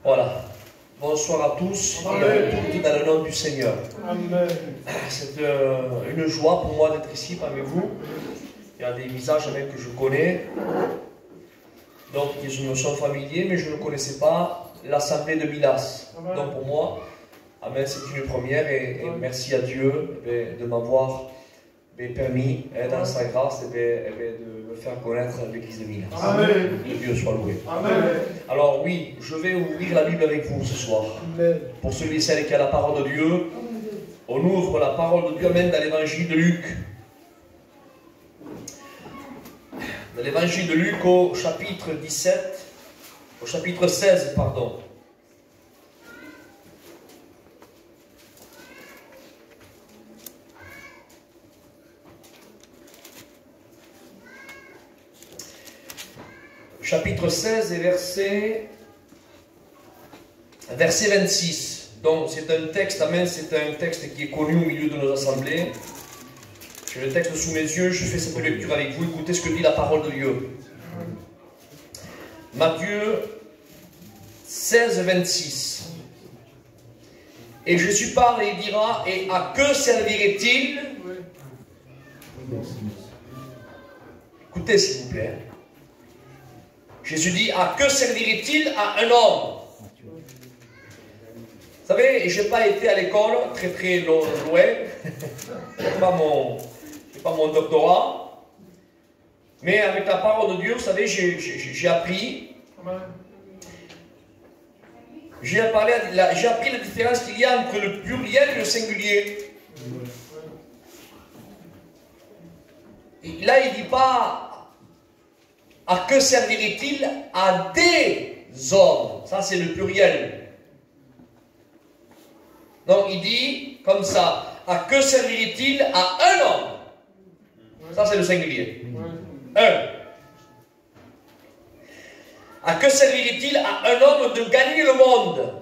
Voilà. Bonsoir à tous et toutes dans le nom du Seigneur. C'est une joie pour moi d'être ici parmi vous. Il y a des visages même que je connais, donc qui me sont familiers, mais je ne connaissais pas l'assemblée de Milas. Donc pour moi, amen, c'est une première et merci à Dieu de m'avoir permis, dans sa grâce, de me faire connaître l'église de Milas. Amen. Que Dieu soit loué. Amen. Alors oui, je vais ouvrir la Bible avec vous ce soir. Amen. Pour celui et celle qui a la parole de Dieu, on ouvre la parole de Dieu même dans l'évangile de Luc. Dans l'évangile de Luc au chapitre 16, pardon. Chapitre 16 et verset 26. Donc c'est un texte, amen, c'est un texte qui est connu au milieu de nos assemblées. J'ai le texte sous mes yeux, je fais cette lecture avec vous. Écoutez ce que dit la parole de Dieu. Matthieu 16, 26. Et Jésus parle et il dira, et à que servirait-il? Écoutez s'il vous plaît. Jésus dit, à que servirait-il à un homme? Vous savez, je n'ai pas été à l'école, très loin, je n'ai pas mon doctorat, mais avec la parole de Dieu, vous savez, j'ai appris, j'ai appris la différence qu'il y a entre le pluriel et le singulier. Et là, il ne dit pas à que servirait-il à des hommes. Ça, c'est le pluriel. Donc, il dit comme ça, à que servirait-il à un homme? Ça, c'est le singulier. Un. À que servirait-il à un homme de gagner le monde?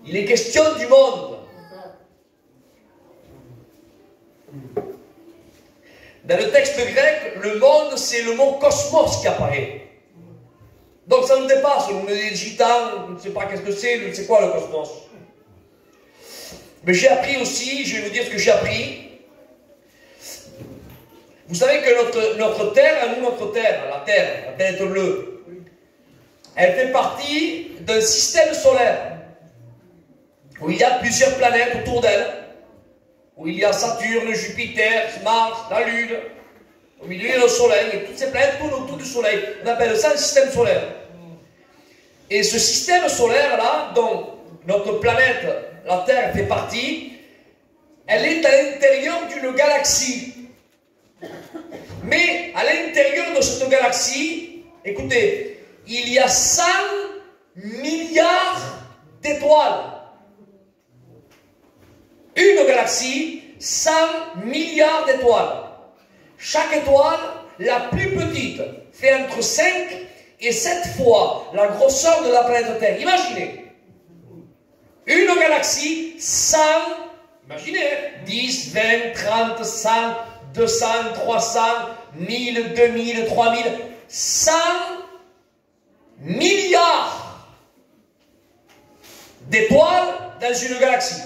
Il est question du monde. Dans le texte grec, le monde, c'est le mot cosmos qui apparaît. Donc ça nous dépasse, on est des gitans, on ne sait pas qu'est-ce que c'est quoi le cosmos. Mais j'ai appris aussi, je vais vous dire ce que j'ai appris. Vous savez que notre Terre, la Terre, la planète bleue, elle fait partie d'un système solaire, où il y a plusieurs planètes autour d'elle, où il y a Saturne, Jupiter, Mars, la Lune, au milieu il y a le Soleil, et toutes ces planètes tournent autour du Soleil. On appelle ça le système solaire. Et ce système solaire-là, dont notre planète, la Terre, fait partie, elle est à l'intérieur d'une galaxie. Mais à l'intérieur de cette galaxie, écoutez, il y a 100 milliards d'étoiles. Une galaxie, 100 milliards d'étoiles. Chaque étoile, la plus petite, fait entre 5 et 7 fois la grosseur de la planète Terre. Imaginez. Une galaxie, 100, imaginez, 10, 20, 30, 100, 200, 300, 1000, 2000, 3000, 100 milliards d'étoiles dans une galaxie.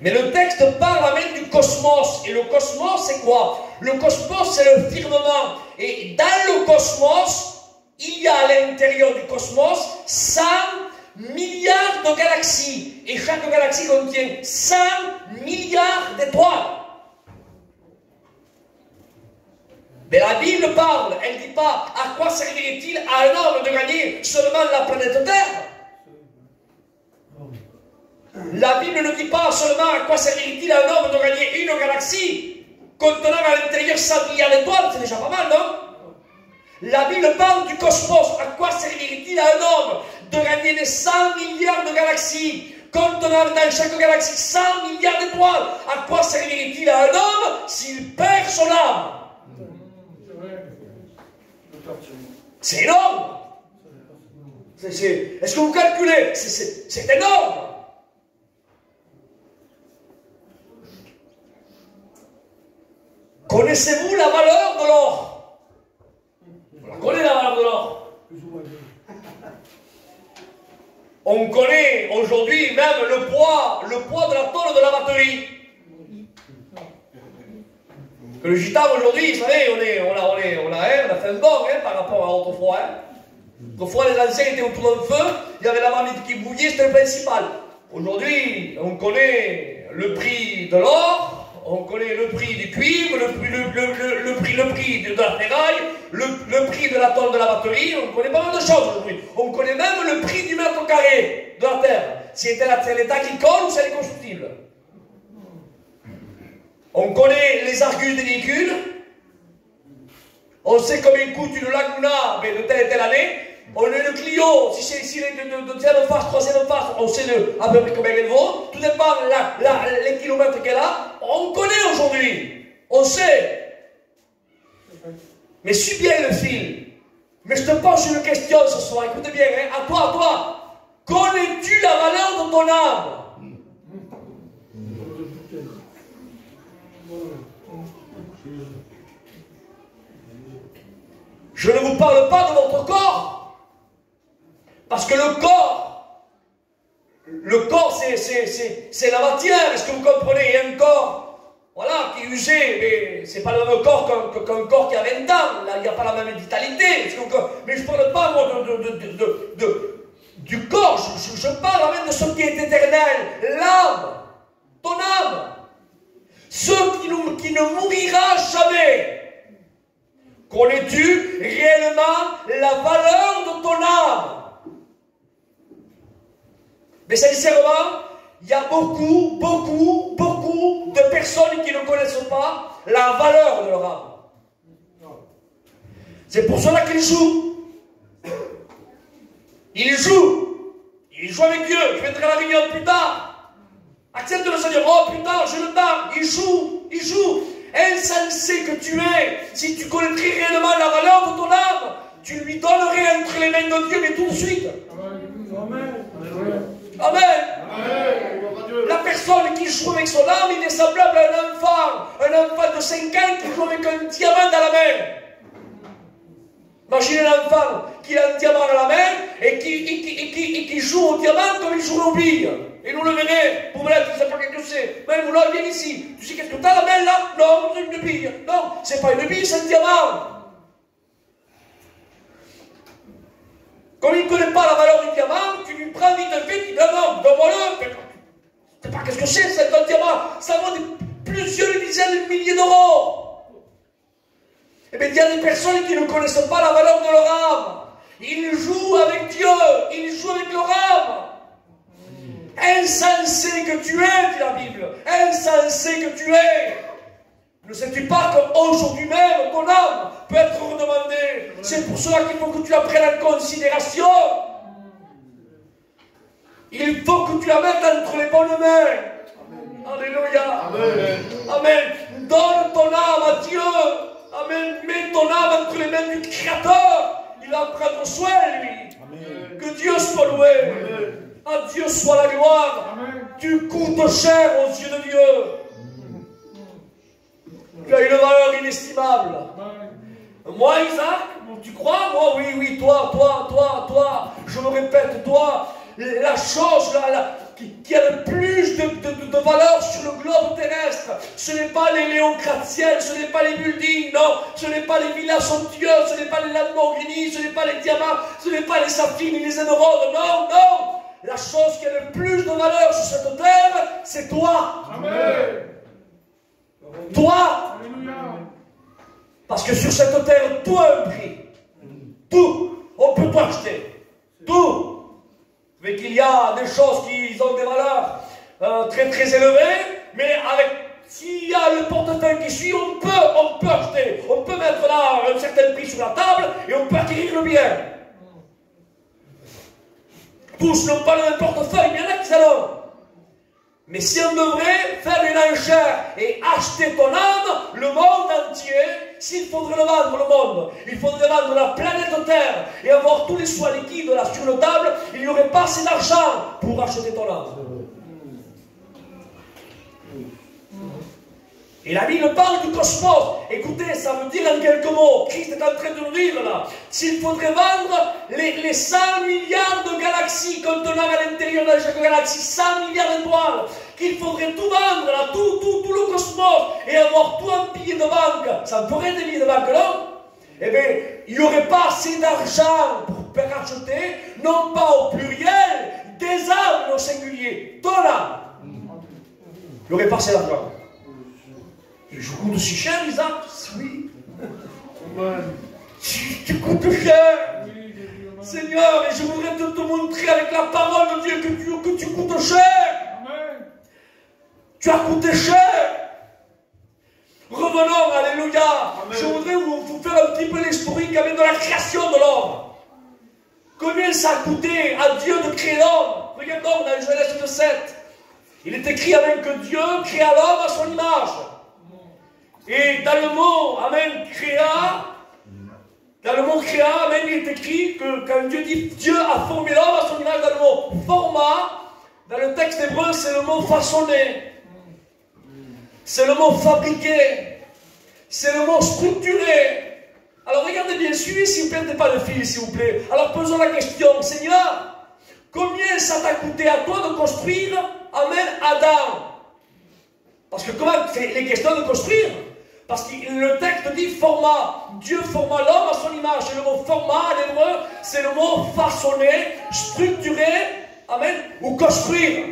Mais le texte parle même du cosmos. Et le cosmos, c'est quoi? Le cosmos, c'est le firmament. Et dans le cosmos, il y a à l'intérieur du cosmos 100 milliards de galaxies. Et chaque galaxie contient 100 milliards d'étoiles. Mais la Bible parle, elle ne dit pas à quoi servirait-il à un homme de gagner seulement la planète Terre. La Bible ne dit pas seulement à quoi servirait-il à un homme de gagner une galaxie contenant à l'intérieur 100 milliards d'étoiles, c'est déjà pas mal, non? La Bible parle du cosmos. À quoi servirait-il à un homme de gagner les 100 milliards de galaxies contenant dans chaque galaxie 100 milliards d'étoiles? À quoi servirait-il à un homme s'il perd son âme? C'est énorme. Est-ce que vous calculez? C'est énorme. Connaissez-vous la valeur de l'or? On la connaît la valeur de l'or. On connaît aujourd'hui même le poids de la tonne de la batterie. Que le gitan aujourd'hui, vous savez, on a fait un bord par rapport à autrefois. Autrefois, les anciens étaient autour d'un feu, il y avait la marmite qui bouillait, c'était le principal. Aujourd'hui, on connaît le prix de l'or, on connaît le prix du cuivre, le prix de la ferraille, le prix de la tonne de la batterie, on connaît pas mal de choses aujourd'hui. On connaît même le prix du mètre carré de la terre, si c'est l'état agricole ou si elle est constructible. On connaît les argus des véhicules, on sait combien coûte une Laguna de telle et telle année, on a le Clio, si c'est de deuxième phase, troisième phase, on sait à peu près combien elle vaut, tout dépend les kilomètres qu'elle a, on connaît aujourd'hui, on sait. Mais suis bien le fil. Mais je te pose une question ce soir, écoute bien, à toi, connais-tu la valeur de ton âme? Je ne vous parle pas de votre corps, parce que le corps c'est la matière, est-ce que vous comprenez? Il y a un corps, voilà, qui est usé, mais c'est pas le même corps qu'un corps qui a 20 ans, là il n'y a pas la même vitalité, mais je ne parle pas moi du corps, je parle même de ce qui est éternel, l'âme, ton âme, ce qui ne mourira jamais. Connais-tu réellement la valeur de ton âme? Mais sincèrement, il y a beaucoup de personnes qui ne connaissent pas la valeur de leur âme. C'est pour cela qu'ils jouent. Ils jouent avec Dieu. Je viendrai à la réunion plus tard. Accepte le Seigneur. Oh putain, j'ai le temps. Ils jouent. Insensé que tu es, si tu connaîtrais réellement la valeur de ton âme, tu lui donnerais entre les mains de Dieu, mais tout de suite. Amen. La personne qui joue avec son âme, il est semblable à un enfant de 5 ans qui joue avec un diamant dans la main. Imaginez l'enfant qui a un diamant à la main et qui joue au diamant comme il joue aux billes. Et nous le verrez, pour me l'être, tu ne sais pas ce que c'est. Mais vous l'avez bien ici. Tu sais qu'est-ce que tu as la main là? Non, c'est une bille. Non, c'est pas une bille, c'est un diamant. Comme il ne connaît pas la valeur du diamant, tu lui prends vite fait, tu dis non, donne-moi-le. Tu ne sais pas qu'est-ce que c'est un diamant. Ça vaut plusieurs dizaines de milliers d'euros. Eh bien, il y a des personnes qui ne connaissent pas la valeur de leur âme. Ils jouent avec Dieu, ils jouent avec leur âme. Insensé que tu es, dit la Bible. Insensé que tu es. Ne sais-tu pas qu'aujourd'hui même, ton âme peut être redemandée? C'est pour cela qu'il faut que tu la prennes en considération. Il faut que tu la mettes entre les bonnes mains. Alléluia. Amen. Amen. Donne ton âme à Dieu. Amen. Mets ton âme entre les mains du Créateur. Il va prendre soin, lui. Amen. Que Dieu soit loué. Amen. À Dieu soit la gloire. Amen. Tu coûtes cher aux yeux de Dieu. Tu as une valeur inestimable. Amen. Moi, Isaac, tu crois? Moi, oui, toi. Je me répète, toi, la chose qui a le plus de valeur sur le globe terrestre, ce n'est pas les Léon gratte-ciel, ce n'est pas les buildings, non, ce n'est pas les villas somptueuses, ce n'est pas les Lamborghini, ce n'est pas les diamants, ce n'est pas les saphirs ni les émeraudes, non. La chose qui a le plus de valeur sur cette terre, c'est toi. Amen. Toi. Alléluia. Parce que sur cette terre, tout a un prix. Tout. On peut tout acheter. Tout. Mais qu'il y a des choses qui ont des valeurs très très élevées, mais s'il y a le portefeuille qui suit, on peut acheter. On peut mettre là un certain prix sur la table et on peut acquérir le bien. Tous n'ont pas le même portefeuille, il y en a qui l'ont. Mais si on devrait faire une enchère et acheter ton âme, le monde entier, s'il faudrait le vendre, le monde, il faudrait vendre la planète Terre et avoir tous les soins liquides là sur le table, il n'y aurait pas assez d'argent pour acheter ton âme. Et la Bible parle du cosmos. Écoutez, ça veut dire en quelques mots, Christ est en train de nous dire là, s'il faudrait vendre les 100 milliards de galaxies contenant à l'intérieur de chaque galaxie, 100 milliards d'étoiles, qu'il faudrait tout vendre, là, tout le cosmos, et avoir tout en billets de banque, ça me ferait des billets de banque, non? Eh bien, il n'y aurait pas assez d'argent pour racheter, non pas au pluriel, des âmes au singulier, ton âme. Il n'y aurait pas assez d'argent. Et je coûte si cher, Isaac? Oui. Tu coûtes cher. Seigneur, et je voudrais te montrer avec la parole de Dieu que tu coûtes cher. Tu as coûté cher. Revenons, alléluia. Je voudrais vous faire un petit peu l'historique avec de la création de l'homme. Combien ça a coûté à Dieu de créer l'homme? Regardons dans Genèse 7. Il est écrit avec que Dieu créa l'homme à son image. Et dans le mot, amen, créa, dans le mot créa, amen, il est écrit que quand Dieu dit Dieu a formé l'homme à son image, dans le mot format, dans le texte hébreu, c'est le mot façonné. C'est le mot fabriqué. C'est le mot structuré. Alors regardez bien, suivez s'il vous plaît, ne pas de fil, s'il vous plaît. Alors posons la question, Seigneur, combien ça t'a coûté à toi de construire, amen, Adam? Parce que comment c'est les questions de construire? Parce que le texte dit format. Dieu forma l'homme à son image. Et le mot format, à l'hébreu, c'est le mot façonner, structurer, amen, ou construire.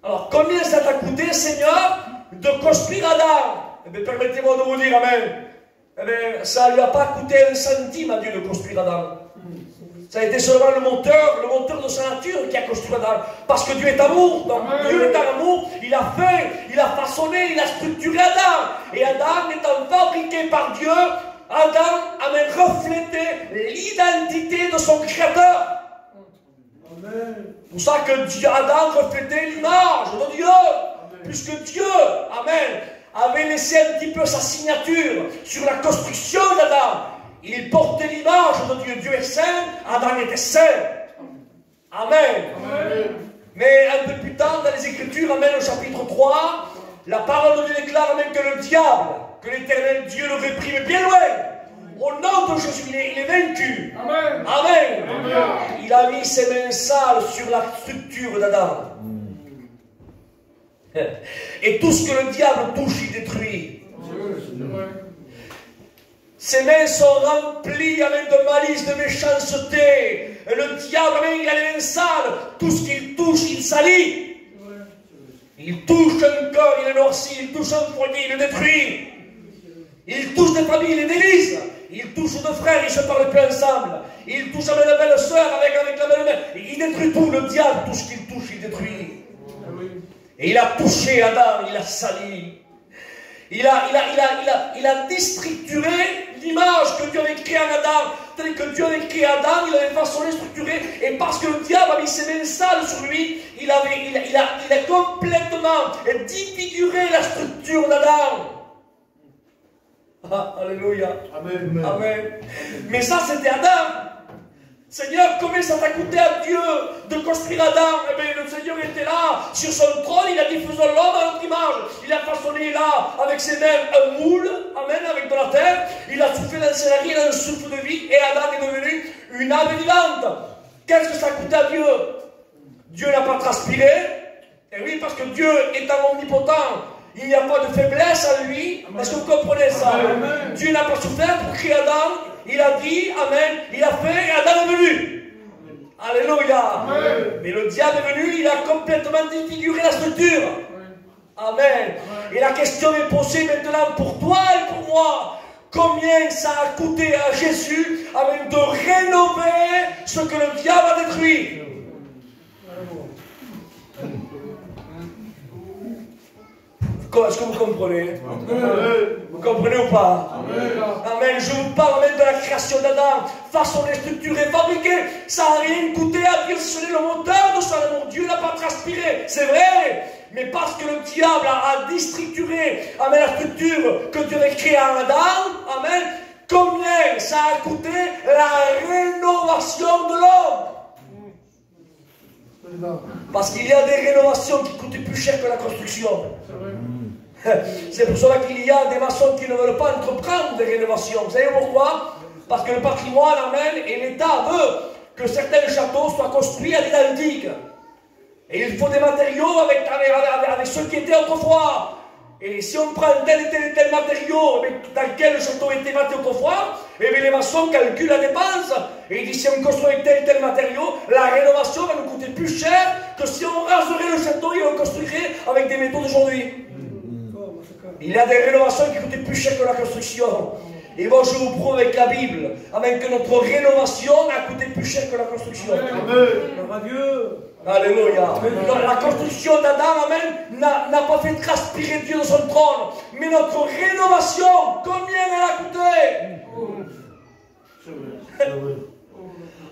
Alors, combien ça t'a coûté, Seigneur, de construire Adam? Eh bien, permettez-moi de vous dire, amen. Eh bien, ça ne lui a pas coûté un centime à Dieu de construire Adam. Ça a été seulement le moteur de sa nature qui a construit Adam. Parce que Dieu est amour. Donc Dieu est amour. Il a fait, il a façonné, il a structuré Adam. Et Adam étant fabriqué par Dieu, Adam avait reflété l'identité de son Créateur. C'est pour ça que Adam reflétait l'image de Dieu. Amen. Puisque Dieu, amen, avait laissé un petit peu sa signature sur la construction d'Adam. Il portait l'image de Dieu. Dieu est saint, Adam était saint. Amen. Amen. Mais un peu plus tard, dans les Écritures, amen, au chapitre 3, la parole de Dieu déclare amen, que le diable, que l'Éternel Dieu le réprime bien loin. Au nom de Jésus, il est vaincu. Amen. Amen. Amen. Il a mis ses mains sales sur la structure d'Adam. Et tout ce que le diable touche, il détruit. Ses mains sont remplies avec de malice, de méchanceté. Et le diable, il a les mains sales. Tout ce qu'il touche, il salit. Il touche un corps, il est noirci. Il touche un foyer, il le détruit. Il touche des familles, il les délise. Il touche deux frères, ils ne se parlent plus ensemble. Il touche avec la belle sœur, avec la belle mère. Il détruit tout. Le diable, tout ce qu'il touche, il détruit. Et il a touché Adam, il a sali. Il a déstructuré l'image que Dieu avait créée en Adam. Tel que Dieu avait créé Adam, il avait façonné, structuré. Et parce que le diable a mis ses mains sales sur lui, il a complètement défiguré la structure d'Adam. Ah, alléluia. Amen. Amen. Mais ça, c'était Adam. Seigneur, combien ça t'a coûté à Dieu de construire Adam? Eh bien, le Seigneur était là, sur son trône, il a dit, faisons l'homme à notre image. Il a façonné là, avec ses mains, un moule, amen, avec de la terre. Il a soufflé dans ses narines un souffle de vie, et Adam est devenu une âme vivante. Qu'est-ce que ça coûte à Dieu? Dieu n'a pas transpiré. Et oui, parce que Dieu étant omnipotent, il n'y a pas de faiblesse à lui. Est-ce que vous comprenez ça? Amen. Dieu n'a pas souffert pour créer Adam. Il a dit, amen, il a fait, et Adam est venu. Alléluia. Amen. Mais le diable est venu, il a complètement défiguré la structure. Amen. Amen. Et la question est posée maintenant pour toi et pour moi. Combien ça a coûté à Jésus, amen, de rénover ce que le diable a détruit? Est-ce que vous comprenez? Vous comprenez ou pas? Amen. Amen. Je vous parle même de la création d'Adam, façonné, structuré, fabriqué. Ça n'a rien coûté à Dieu, ce n'est le moteur de son amour. Dieu n'a pas transpiré, c'est vrai. Mais parce que le diable a déstructuré, amen, la structure que Dieu avait créée en Adam, amen, combien ça a coûté la rénovation de l'homme? Parce qu'il y a des rénovations qui coûtent plus cher que la construction. C'est pour cela qu'il y a des maçons qui ne veulent pas entreprendre des rénovations. Vous savez pourquoi? Parce que le patrimoine, amen, et l'État veut que certains châteaux soient construits à l'identique. Et il faut des matériaux avec ceux qui étaient autrefois. Et si on prend tel et tel matériau dans lequel le château était bâti autrefois, et bien les maçons calculent la dépense. Et ils disent si on construit avec tel et tel matériau, la rénovation va nous coûter plus cher que si on raserait le château et on construirait avec des métaux d'aujourd'hui. Il y a des rénovations qui coûtent plus cher que la construction. Et moi je vous prouve avec la Bible, amen, que notre rénovation a coûté plus cher que la construction. Amen. Alléluia. La construction d'Adam, amen, n'a pas fait transpirer Dieu de son trône. Mais notre rénovation, combien elle a coûté?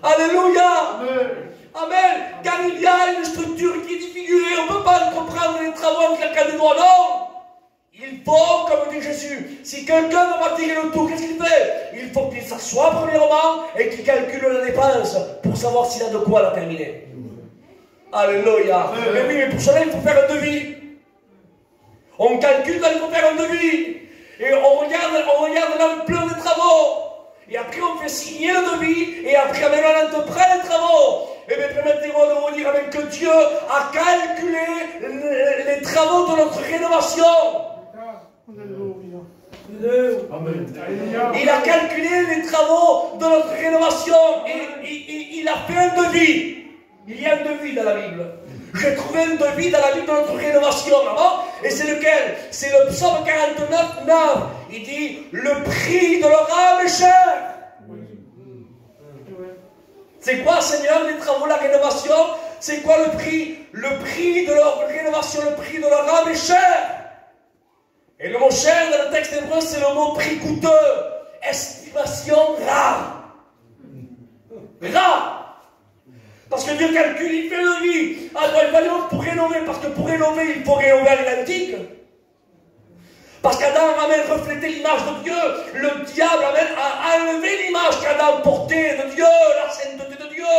Alléluia. Amen. Car il y a une structure qui est défigurée. On ne peut pas comprendre les travaux en claquant des doigts, non. Il faut, comme dit Jésus, si quelqu'un veut bâtir le tout, qu'est-ce qu'il fait? Il faut qu'il s'assoie premièrement et qu'il calcule la dépense pour savoir s'il a de quoi la terminer. Alléluia. Mais oui, mais pour cela, il faut faire un devis. On calcule, il faut faire un devis. Et on regarde l'ampleur des travaux. Et après, on fait signer le devis. Et après, on entreprend les travaux. Et bien, permettez-moi de vous dire avec que Dieu a calculé les travaux de notre rénovation. Il a calculé les travaux de notre rénovation. Et il a fait un devis. Il y a un devis dans la Bible. J'ai trouvé un devis dans la Bible de notre rénovation. Et c'est lequel? C'est le psaume 49, 9. Il dit, le prix de leur âme est cher. C'est quoi, Seigneur, les travaux, la rénovation? C'est quoi le prix? Le prix de leur rénovation, le prix de leur âme est cher. Et le mot cher dans le texte hébreu, c'est le mot prix coûteux. Estimation rare. Rare. Parce que Dieu calcule, il fait le devis. Alors il va dire pour rénover, parce que pour rénover, il faut rénover à l'identique. Parce qu'Adam, amen, reflétait l'image de Dieu. Le diable, amen, a enlevé l'image qu'Adam portait de Dieu, la sainteté de Dieu.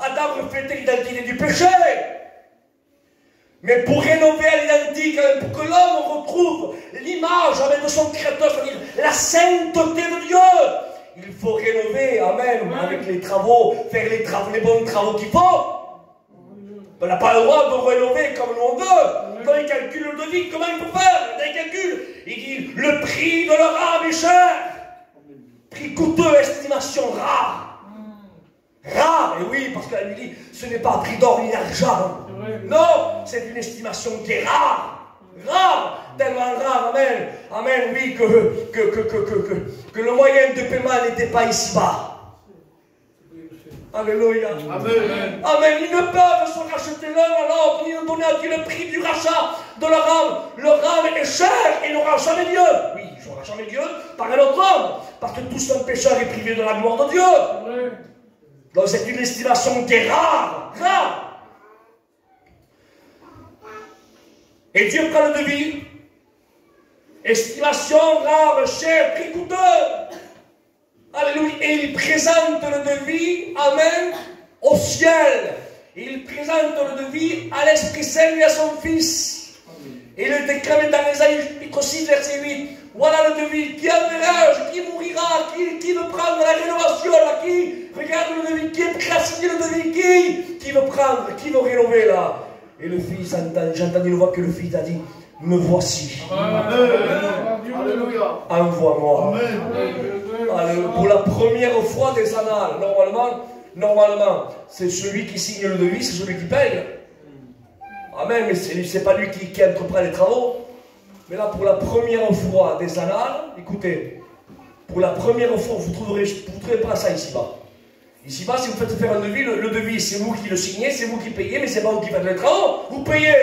Adam reflétait l'identité du péché. Mais pour rénover à l'identique, pour que l'homme retrouve l'image, amen, de son Créateur, c'est-à-dire la sainteté de Dieu, il faut rénover, amen, avec les travaux, faire les bons travaux qu'il faut. On n'a pas le droit de rénover comme nous on veut. Quand il calcule le devis, comment il faut faire? Il calcule. Il dit, le prix de leur âme est cher. Prix coûteux, estimation rare. Rare, et oui, parce qu'elle lui dit, ce n'est pas un prix d'or ni d'argent. Non, c'est une estimation qui est rare. Rare, tellement rare, amen. Amen, oui, que le moyen de paiement n'était pas ici-bas. Alléluia. Amen. Amen. Ils ne peuvent se racheter l'un à l'autre, ni ne donner à Dieu le prix du rachat de leur âme. Leur âme est chère et n'aura jamais Dieu. Oui, il n'aura jamais Dieu par un autre homme. Parce que tout un pécheur est privé de la gloire de Dieu. Amen. Donc c'est une estimation qui est rare. Rare. Et Dieu prend le devis. Estimation rare, chère, prix coûteux. Alléluia. Et il présente le devis, amen, au ciel. Il présente le devis à l'Esprit Saint et à son Fils. Et il le déclame dans Ésaïe chapitre 6, verset 8. Voilà le devis. Qui enverrai-je? Qui mourira? Qui veut prendre la rénovation là? Qui regarde le devis? Qui est prêt à signer le devis? Qui veut prendre? Qui veut rénover là? Et le Fils, j'ai entendu une voix que le Fils a dit, me voici. Alléluia. Envoie-moi. Pour la première fois des annales, normalement, c'est celui qui signe le devis, c'est celui qui paye. Amen, mais c'est pas lui qui entreprend les travaux. Mais là, pour la première fois des annales, écoutez, pour la première fois, vous ne trouverez pas ça ici-bas. Ici-bas, si vous faites faire un devis, le devis, c'est vous qui le signez, c'est vous qui payez, mais c'est pas vous qui faites les travaux. Vous payez.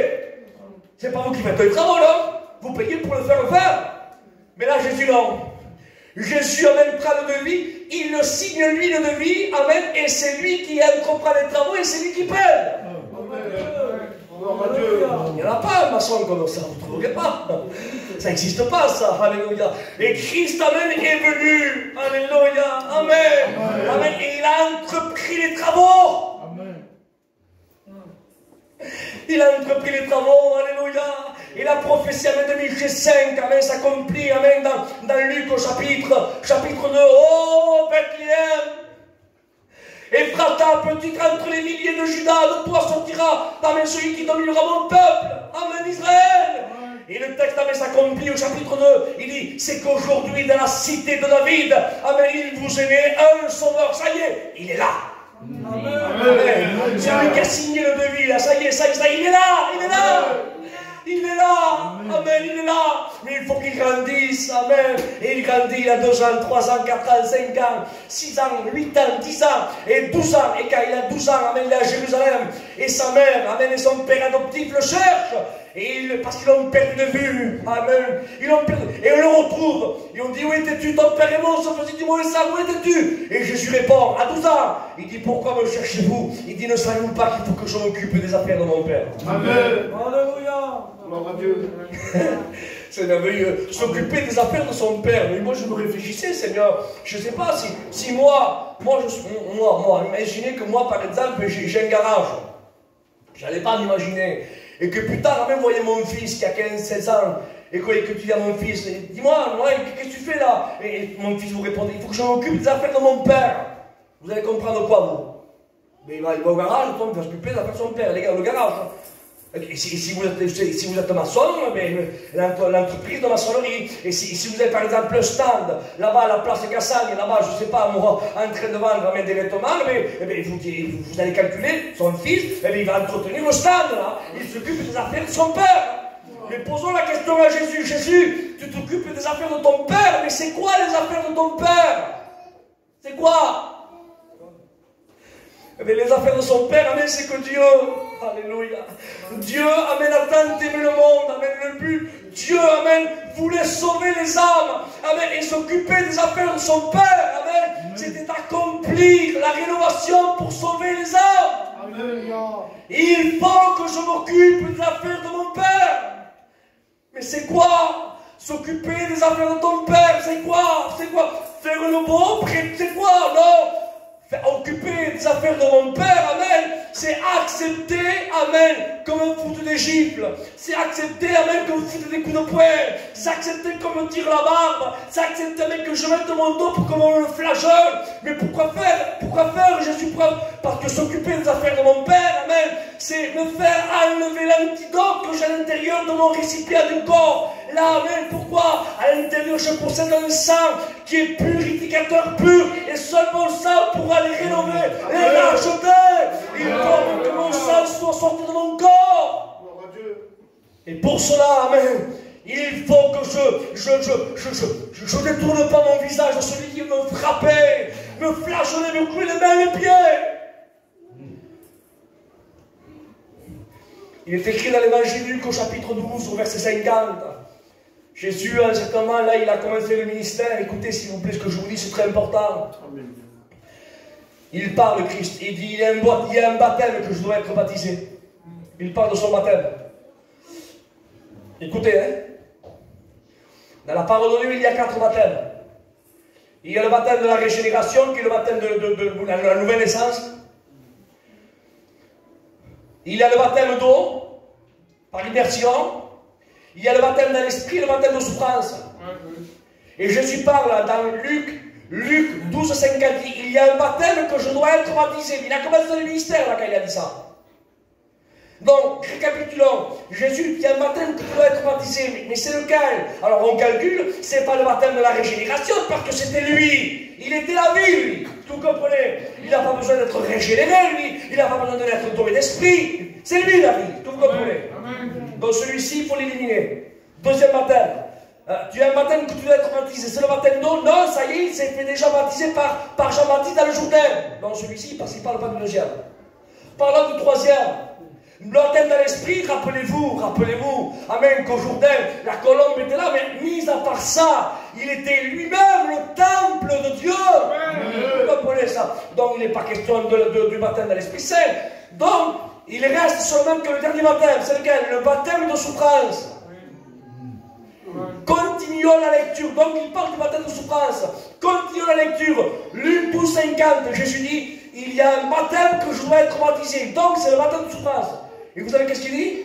C'est pas vous qui faites les travaux, là. Vous payez pour le faire. Mais là, Jésus, non. Jésus, amen, prend le devis, il le signe, lui, le devis, amen, et c'est lui qui entreprend les travaux, et c'est lui qui paye. Il n'y en a pas un maçon comme ça, vous ne trouverez pas. Ça n'existe pas, ça, alléluia. Et Christ, amen, est venu, alléluia, amen, amen, et il a entrepris les travaux. Il a entrepris les travaux, alléluia. Il a prophétie, amen, de Michée 5, amen, s'accomplit, amen, dans Luc au chapitre 2. Oh, Bethléem! Ephrata, petite entre les milliers de Judas, de toi sortira, amen, celui qui dominera mon peuple, amen, Israël. Et le texte, amen, s'accomplit au chapitre 2. Il dit, c'est qu'aujourd'hui, dans la cité de David, amen, il vous est né un sauveur. Ça y est, il est là. Amen. Amen. C'est lui qui a signé le devis, là. Ça y est, il est là, il est là. Il est là, amen, il est là. Mais il faut qu'il grandisse, amen. Et il grandit, il a 2 ans, 3 ans, 4 ans, 5 ans, 6 ans, 8 ans, 10 ans et 12 ans. Et quand il a 12 ans, amen, il est à Jérusalem. Et sa mère, amen, et son père adoptif le cherchent. Parce qu'ils l'ont perdu de vue, amen. Ils l'ont perdu. Et on le retrouve. Et on dit, où étais-tu? Ton père est mort, son fils dit, où étais-tu? Et Jésus répond, à 12 ans. Il dit, pourquoi me cherchez-vous? Il dit, ne savez-vous pas qu'il faut que je m'occupe des affaires de mon père? Amen. Alléluia. Gloire à Dieu. C'est merveilleux. S'occuper des affaires de son père. Mais moi, je me réfléchissais, Seigneur. Je ne sais pas si moi, imaginez que moi, par exemple, j'ai un garage. Je n'allais pas m'imaginer. Et que plus tard, même voyez mon fils qui a 15-16 ans, et que tu dis à mon fils, dis-moi, qu'est-ce que tu fais là? Et mon fils vous répondait, il faut que je m'occupe des affaires de mon père. Vous allez comprendre quoi, vous? Mais il va au garage, il va s'occuper des affaires de son père, les gars, le garage. Et si vous êtes maçon, l'entreprise de maçonnerie. Et si vous avez par exemple le stand, là-bas à la place Cassagne, là-bas, je ne sais pas, moi, en train de vendre des vêtements, vous allez calculer, son fils, il va entretenir le stand, là. Il s'occupe des affaires de son père. Mais posons la question à Jésus. Jésus, tu t'occupes des affaires de ton père, mais c'est quoi les affaires de ton père? C'est quoi? Les affaires de son père, amen, c'est que Dieu, alléluia, Dieu, amen, a tant aimé le monde, amen, le but, Dieu, amen, voulait sauver les âmes, amen, et s'occuper des affaires de son père, amen, c'était accomplir la rénovation pour sauver les âmes. Alléluia. Il faut que je m'occupe des affaires de mon père. Mais c'est quoi? S'occuper des affaires de ton père, c'est quoi? C'est quoi? Faire le beau, c'est quoi? Non. Occuper des affaires de mon père, amen, c'est accepter, amen, comme un foot d'Égypte, c'est accepter, amen, comme un foot des coups de poing, c'est accepter comme on tire la barbe, c'est accepter, amen, que je mette mon dos pour qu'on me flagelle. Mais pourquoi faire, Jésus? Parce que s'occuper des affaires de mon père, amen, c'est me faire enlever l'antidote que j'ai à l'intérieur de mon récipient du corps. Là, amen, pourquoi? À l'intérieur, je possède un sang qui est purificateur pur, et seul mon sang pourra les rénover et racheter. Il faut que mon sang soit sorti de mon corps. Et pour cela, amen, il faut que je détourne pas mon visage de celui qui me frappait, me flagellait, me clouait les mains et les pieds. Il est écrit dans l'évangile de Luc au chapitre 12, au verset 50. Jésus, à un certain moment, là, il a commencé le ministère. Écoutez, s'il vous plaît, ce que je vous dis, c'est très important. Amen. Il parle, Christ. Il dit, il y a un baptême que je dois être baptisé. Il parle de son baptême. Écoutez, hein. Dans la parole de Dieu, il y a 4 baptêmes. Il y a le baptême de la régénération, qui est le baptême de la nouvelle naissance. Il y a le baptême d'eau, par immersion. Il y a le baptême dans l'esprit, le baptême de souffrance. Et Jésus parle dans Luc 12, 50, il y a un baptême que je dois être baptisé. Il a commencé le ministère là quand il a dit ça. Donc, récapitulons. Jésus, il y a un baptême que je dois être baptisé, mais c'est lequel? Alors on calcule, c'est pas le baptême de la régénération, parce que c'était lui. Il était la vie, lui. Vous comprenez? Il n'a pas besoin d'être régénéré, lui. Il n'a pas besoin d'être tombé d'esprit. C'est lui la vie. Vous comprenez? Donc celui-ci, il faut l'éliminer. Deuxième baptême. Tu as un baptême que tu dois être baptisé. C'est le baptême d'eau? Non, ça y est, il s'est fait déjà baptisé par Jean-Baptiste dans le Jourdain. Non, celui-ci, parce qu'il ne parle pas du deuxième. Parlons du troisième. Le baptême dans l'esprit, rappelez-vous, amen, qu'au Jourdain, la colombe était là, mais mis à part ça, il était lui-même le temple de Dieu. Vous comprenez ça? Donc il n'est pas question du baptême dans l'Esprit Saint. Donc, il reste seulement que le dernier baptême. C'est lequel? Le baptême de souffrance. Continuons la lecture. Donc il parle du baptême de souffrance. Continuons la lecture. Luc 12, 50. Jésus dit, il y a un baptême que je dois être baptisé. Donc c'est le baptême de souffrance. Et vous savez qu'est-ce qu'il dit?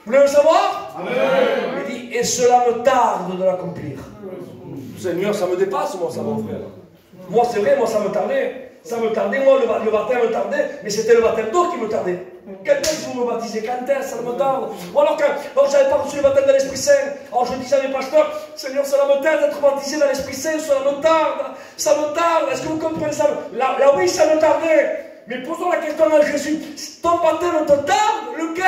Vous voulez le savoir? Amen. Il dit, et cela me tarde de l'accomplir. Seigneur, ça me dépasse, moi, ça, mon frère. Moi, c'est vrai, moi, ça me tardait. Ça me tardait, moi, le baptême me tardait, mais c'était le baptême d'eau qui me tardait. Quand est-ce que vous me baptisez? Quand est-ce que ça me tarde? Ou alors, quand je n'avais pas reçu le baptême de l'Esprit Saint, alors je disais à mes pasteurs, Seigneur, cela me tarde d'être baptisé dans l'Esprit Saint, cela me tarde, ça me tarde. Est-ce que vous comprenez ça? Là, oui, ça me tardait. Mais posons la question à Jésus, ton baptême te tarde? Lequel?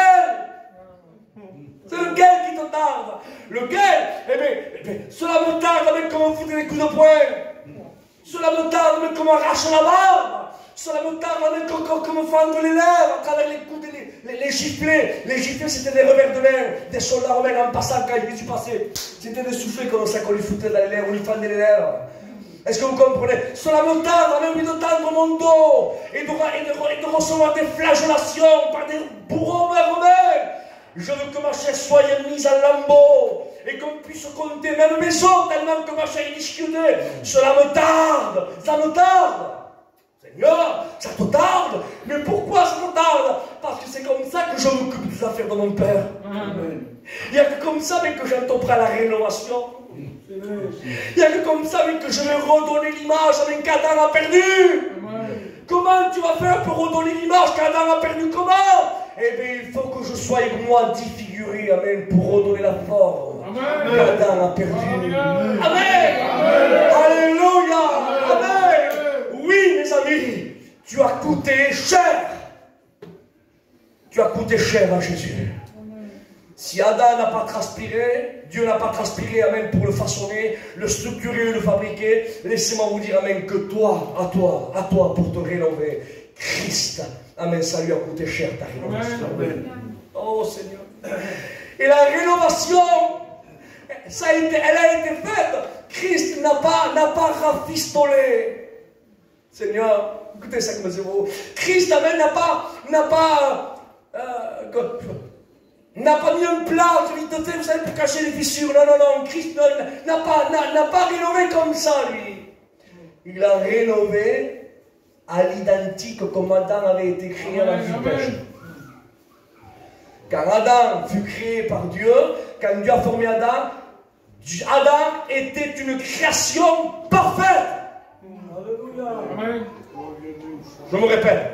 C'est lequel qui te tarde? Lequel? Eh bien, cela me tarde avec comment me foutre des coups de poing. Cela me tarde avec comment arrache la barbe. Cela me tarde avec comment fendre les lèvres à travers les coups, les giflets. Les giflets, c'était des revers de l'air. Des soldats romains en passant quand je suis passé. C'était des soufflets comme ça qu'on lui foutait dans les lèvres, on lui fendait les lèvres. Est-ce que vous comprenez? Cela me tarde avec envie de tendre mon dos et de recevoir des flagellations par des bourreaux romains. Je veux que ma chair soit mise en lambeaux et qu'on puisse compter même mes os tellement que ma chair est discutée. Cela me tarde, ça me tarde. Seigneur, ça te tarde. Mais pourquoi ça te tarde? Parce que c'est comme ça que je m'occupe des affaires de mon Père. Amen. Il n'y a que comme ça mais que j'entendrai la rénovation. Il n'y a que comme ça mais que je vais redonner l'image qu'Adam a perdu. Amen. Comment tu vas faire pour redonner l'image qu'Adam a perdu? Comment? Eh bien, il faut que je sois moi défiguré, amen, pour redonner la forme qu'Adam a perdu. Amen. Amen. Amen. Alléluia. Amen. Oui, mes amis, tu as coûté cher. Tu as coûté cher à Jésus. Si Adam n'a pas transpiré, Dieu n'a pas transpiré, amen, pour le façonner, le structurer, le fabriquer, laissez-moi vous dire, amen, que toi, à toi, pour te rénover, Christ, amen, ça lui a coûté cher ta rénovation. Amen. Oh Seigneur. Et la rénovation, elle a été faite. Christ n'a pas rafistolé. Seigneur, écoutez ça comme c'est beau. Christ, amen, n'a pas mis un plat, vous savez, pour cacher les fissures. Non, Christ n'a pas rénové comme ça, lui. Il a rénové à l'identique comme Adam avait été créé à la vipère. Quand Adam fut créé par Dieu, quand Dieu a formé Adam, Adam était une création parfaite. Amen. Je me répète,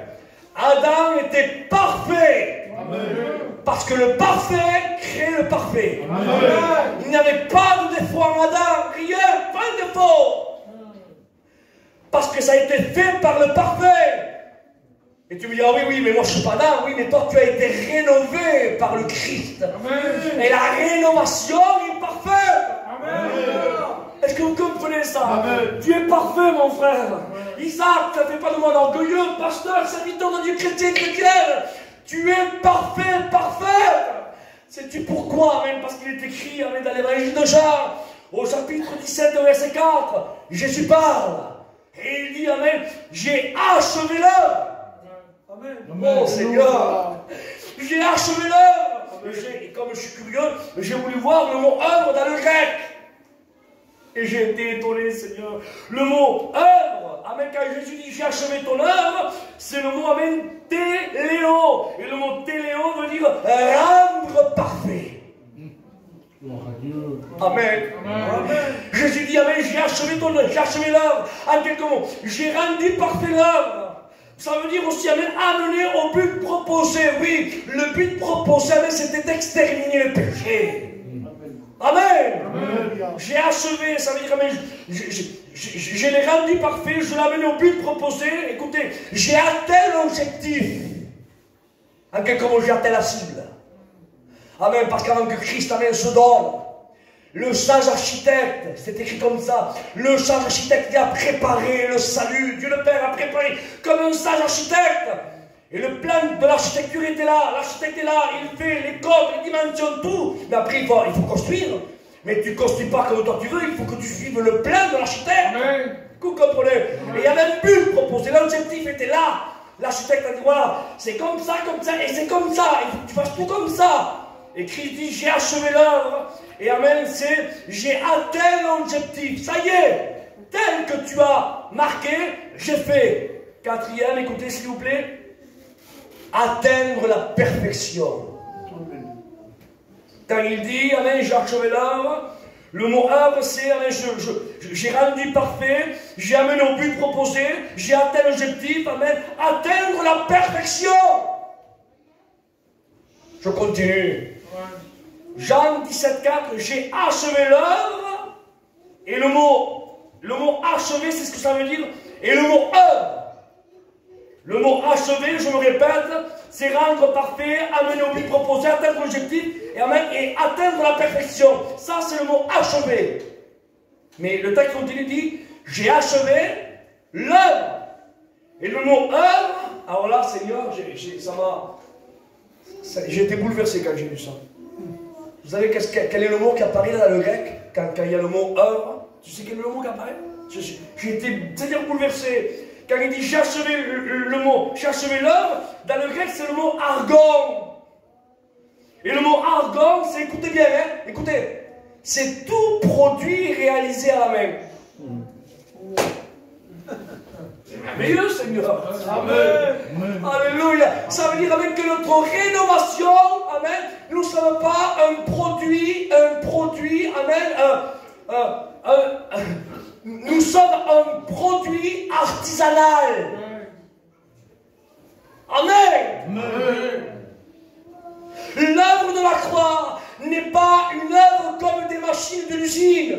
Adam était parfait. Amen. Parce que le parfait crée le parfait. Amen. Il n'y avait pas de défaut en Adam, rien, pas de défaut. Parce que ça a été fait par le parfait. Et tu me dis, ah oui, mais moi je ne suis pas Adam. Oui, mais toi tu as été rénové par le Christ. Amen. Et la rénovation est parfaite. Amen. Est-ce que vous comprenez ça? Amen. Tu es parfait, mon frère. Amen. Isaac, ça ne fait pas de moi orgueilleux, pasteur, serviteur de Dieu, chrétien. Tu es parfait. Sais-tu pourquoi? Amen. Parce qu'il est écrit, amen, dans l'évangile de Jean, au chapitre 17, verset 4, Jésus parle. Et il dit, amen, j'ai achevé l'œuvre. Amen. Oh Seigneur, j'ai achevé l'œuvre. Et comme je suis curieux, j'ai voulu voir le mot œuvre dans le grec. Et j'ai été étonné, Seigneur. Le mot œuvre, amen, quand Jésus dit j'ai achevé ton œuvre, c'est le mot, amen, téléo. Et le mot téléo veut dire rendre parfait. Amen. Amen. Jésus dit, amen, j'ai achevé ton œuvre, j'ai achevé l'œuvre. En quelques mots, j'ai rendu parfait l'œuvre. Ça veut dire aussi, amen, amener au but proposé. Oui, le but proposé, amen, c'était d'exterminer le péché. Amen. Amen. J'ai achevé, ça veut dire, amen, je l'ai rendu parfait, je l'ai amené au but proposé. Écoutez, j'ai atteint l'objectif. En quelques mots, j'ai atteint la cible. Amen, parce qu'avant que Christ, amen, se donne, le sage architecte, c'est écrit comme ça, le sage architecte a préparé le salut, Dieu le Père a préparé comme un sage architecte. Et le plan de l'architecture était là, l'architecte est là, il fait les codes, les dimensions, tout. Mais après, il faut construire. Mais tu ne construis pas comme toi tu veux, il faut que tu suives le plan de l'architecte. Vous comprenez? Et il y avait un but proposé, l'objectif était là. L'architecte a dit, voilà, c'est comme ça, et c'est comme ça, il faut que tu fasses tout comme ça. Et Christ dit, j'ai achevé l'œuvre. Et amen, c'est, j'ai atteint l'objectif. Ça y est, tel que tu as marqué, j'ai fait. Quatrième, écoutez s'il vous plaît. Atteindre la perfection. Quand il dit, amen, j'ai achevé l'œuvre, le mot œuvre, c'est, amen, j'ai rendu parfait, j'ai amené au but proposé, j'ai atteint l'objectif, amen, atteindre la perfection. Je continue. Jean 17,4, j'ai achevé l'œuvre, et le mot achevé, c'est ce que ça veut dire, et le mot œuvre. Le mot achevé, je me répète, c'est rendre parfait, amener au but proposé, atteindre l'objectif et atteindre la perfection. Ça, c'est le mot achevé. Mais le texte continue dit, j'ai achevé l'œuvre. Et le mot œuvre, alors là, Seigneur, j'ai été bouleversé quand j'ai lu ça. Vous savez quel est le mot qui apparaît dans le grec quand il y a le mot œuvre? Tu sais quel est le mot qui apparaît? J'ai été, c'est-à-dire bouleversé. Quand il dit j'ai achevé j'ai achevé l'œuvre, dans le grec c'est le mot argon. Et le mot argon, c'est, écoutez bien, hein, écoutez, c'est tout produit réalisé à la main. C'est merveilleux, Seigneur. Amen. Alléluia. Ça veut dire avec que notre rénovation, amen, nous ne sommes pas un produit, amen, nous sommes un produit artisanal. Amen. L'œuvre de la croix n'est pas une œuvre comme des machines de l'usine.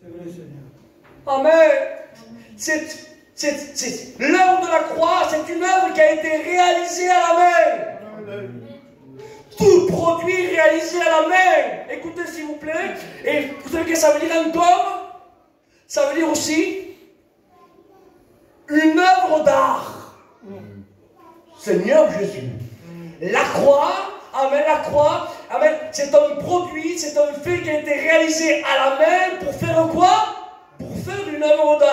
C'est vrai, Seigneur. Amen. L'œuvre de la croix, c'est une œuvre qui a été réalisée à la main. Tout produit réalisé à la main. Écoutez s'il vous plaît. Et vous savez ce que ça veut dire encore? Ça veut dire aussi une œuvre d'art. Seigneur Jésus. La croix, amen, c'est un produit, c'est un fait qui a été réalisé à la main pour faire quoi? Pour faire une œuvre d'art.